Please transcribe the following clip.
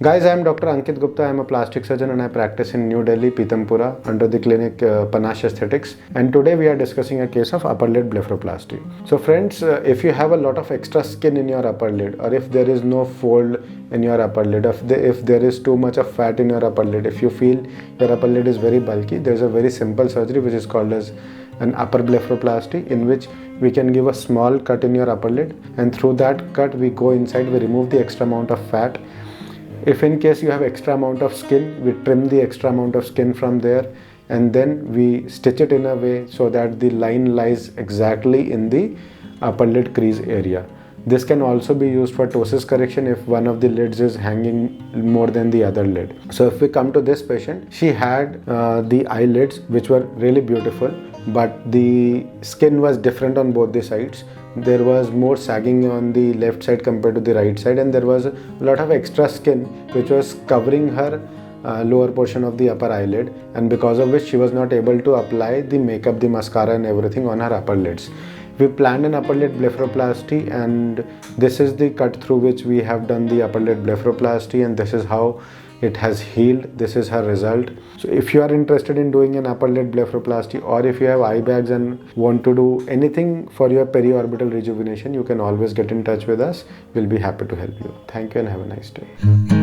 Guys, I am Dr. Ankit Gupta. I am a plastic surgeon and I practice in New Delhi, Pitampura under the clinic Panache Aesthetics. And today we are discussing a case of upper lid blepharoplasty. So friends, if you have a lot of extra skin in your upper lid, or if there is no fold in your upper lid, if there is too much of fat in your upper lid, if you feel your upper lid is very bulky, there is a very simple surgery which is called as an upper blepharoplasty, in which we can give a small cut in your upper lid, and through that cut we go inside, we remove the extra amount of fat. If in case you have extra amount of skin, we trim the extra amount of skin from there, and then we stitch it in a way so that the line lies exactly in the upper lid crease area. This can also be used for ptosis correction if one of the lids is hanging more than the other lid. So if we come to this patient, she had the eyelids which were really beautiful, but the skin was different on both the sides. There was more sagging on the left side compared to the right side, and there was a lot of extra skin which was covering her lower portion of the upper eyelid, and because of which she was not able to apply the makeup, the mascara and everything on her upper lids. We planned an upper lid blepharoplasty, and this is the cut through which we have done the upper lid blepharoplasty, and this is how it has healed. This is her result. So if you are interested in doing an upper lid blepharoplasty, or if you have eye bags and want to do anything for your periorbital rejuvenation, you can always get in touch with us. We'll be happy to help you. Thank you and have a nice day.